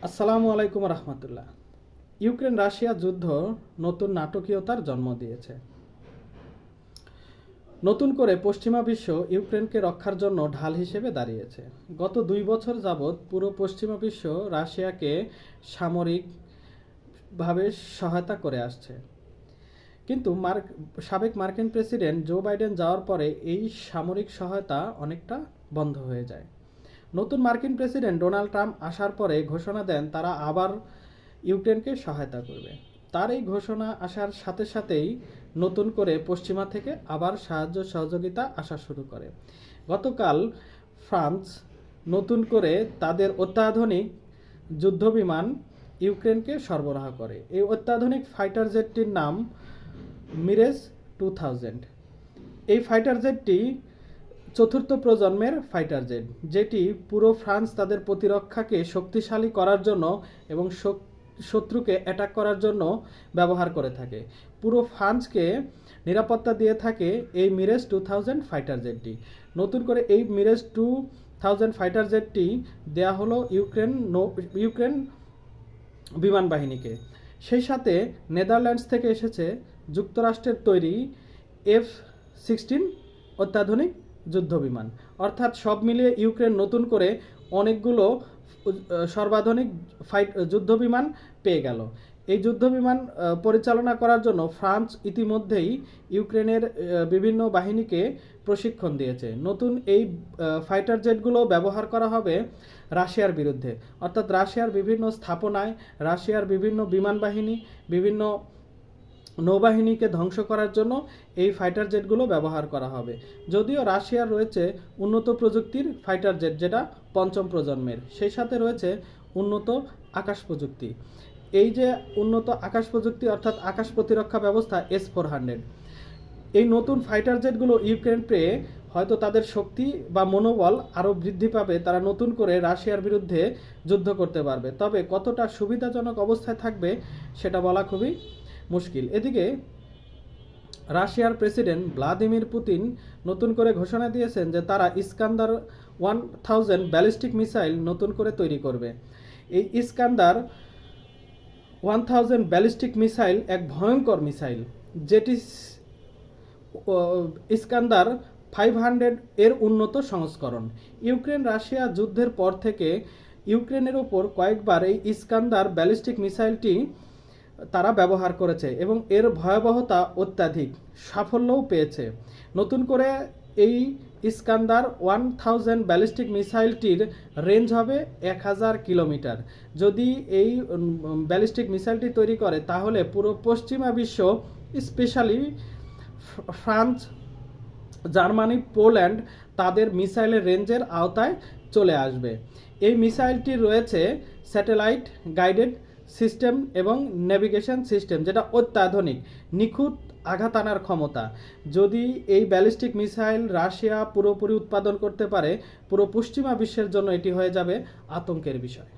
আসসালামু আলাইকুম রহমতুল্লাহ। Ukraine Russia যুদ্ধ নতুন নাটকীয়তার জন্ম দিয়েছে। নতুন করে পশ্চিমা বিশ্ব ইউক্রেনকে রক্ষার জন্য ঢাল হিসেবে দাঁড়িয়েছে। গত 2 বছর যাবৎ পুরো পশ্চিমা বিশ্ব রাশিয়াকে সামরিকভাবে সহায়তা করে আসছে। কিন্তু সাবেক মার্কিন প্রেসিডেন্ট জো বাইডেন যাওয়ার পরে এই সামরিক সহায়তা অনেকটা বন্ধ হয়ে যায়। নতুন মার্কিন প্রেসিডেন্ট ডোনাল্ড ট্রাম্প আসার পরে ঘোষণা দেন তারা আবার ইউক্রেনকে সহায়তা করবে। তার এই ঘোষণা আসার সাথে সাথেই নতুন করে পশ্চিমা থেকে আবার সাহায্য সহযোগিতা আসা শুরু করে। গতকাল ফ্রান্স নতুন করে তাদের অত্যাধুনিক যুদ্ধবিমান ইউক্রেনকে সরবরাহ করে। এই অত্যাধুনিক ফাইটার জেটটির নাম মিরেজ 2000। এই ফাইটার জেটটি চতুর্থ প্রজন্মের ফাইটার জেট, যেটি পুরো ফ্রান্স তাদের প্রতিরক্ষাকে শক্তিশালী করার জন্য এবং শত্রুকে অ্যাটাক করার জন্য ব্যবহার করে থাকে। পুরো ফ্রান্সকে নিরাপত্তা দিয়ে থাকে এই মিরেজ 2000 ফাইটার জেটটি। নতুন করে এই মিরেজ 2000 ফাইটার জেটটি দেয়া হলো ইউক্রেন বিমান বাহিনীকে। সেই সাথে নেদারল্যান্ডস থেকে এসেছে যুক্তরাষ্ট্রের তৈরি F-16 অত্যাধুনিক যুদ্ধবিমান। অর্থাৎ সব মিলিয়ে ইউক্রেন নতুন করে অনেকগুলো সর্বাধুনিক যুদ্ধবিমান পেয়ে গেল। এই যুদ্ধবিমান পরিচালনা করার জন্য ফ্রান্স ইতিমধ্যেই ইউক্রেনের বিভিন্ন বাহিনীকে প্রশিক্ষণ দিয়েছে। নতুন এই ফাইটার জেটগুলো ব্যবহার করা হবে রাশিয়ার বিরুদ্ধে, অর্থাৎ রাশিয়ার বিভিন্ন স্থাপনায়, রাশিয়ার বিভিন্ন বিমান বাহিনী, বিভিন্ন নৌবাহিনীকে ধ্বংস করার জন্য এই ফাইটার জেটগুলো ব্যবহার করা হবে। যদিও রাশিয়ার রয়েছে উন্নত প্রযুক্তির ফাইটার জেট, যেটা পঞ্চম প্রজন্মের, সেই সাথে রয়েছে উন্নত আকাশ প্রযুক্তি। এই যে উন্নত আকাশ প্রযুক্তি অর্থাৎ আকাশ প্রতিরক্ষা ব্যবস্থা S-400, এই নতুন ফাইটার জেটগুলো ইউক্রেন পেয়ে হয়তো তাদের শক্তি বা মনোবল আরও বৃদ্ধি পাবে, তারা নতুন করে রাশিয়ার বিরুদ্ধে যুদ্ধ করতে পারবে। তবে কতটা সুবিধাজনক অবস্থায় থাকবে সেটা বলা খুবই মুশকিল। এদিকে রাশিয়ার প্রেসিডেন্ট ভ্লাদিমির পুতিন নতুন করে ঘোষণা দিয়েছেন যে তারা ইস্কান্দার 1000 ব্যালিস্টিক মিসাইল নতুন করে তৈরি করবে। এই ইস্কান্দার 1000 ব্যালিস্টিক মিসাইল এক ভয়ঙ্কর মিসাইল, যেটি ইস্কান্দার 500 এর উন্নত সংস্করণ। ইউক্রেন রাশিয়া যুদ্ধের পর থেকে ইউক্রেনের ওপর কয়েকবার এই ইস্কান্দার ব্যালিস্টিক মিসাইলটি তারা ব্যবহার করেছে এবং এর ভয়াবহতা অত্যাধিক, সাফল্যও পেয়েছে। নতুন করে এই ইস্কান্দার 1000 ব্যালিস্টিক মিসাইলটির রেঞ্জ হবে 1000 কিলোমিটার। যদি এই ব্যালিস্টিক মিসাইলটি তৈরি করে তাহলে পুরো পশ্চিমা বিশ্ব, স্পেশালি ফ্রান্স, জার্মানি, পোল্যান্ড তাদের মিসাইলের রেঞ্জের আওতায় চলে আসবে। এই মিসাইলটি রয়েছে স্যাটেলাইট গাইডেড সিস্টেম এবং নেভিগেশন সিস্টেম, যেটা অত্যাধুনিক, নিখুঁত আঘাত আনার ক্ষমতা। যদি এই ব্যালিস্টিক মিসাইল রাশিয়া পুরোপুরি উৎপাদন করতে পারে, পুরো পশ্চিমা বিশ্বের জন্য এটি হয়ে যাবে আতঙ্কের বিষয়।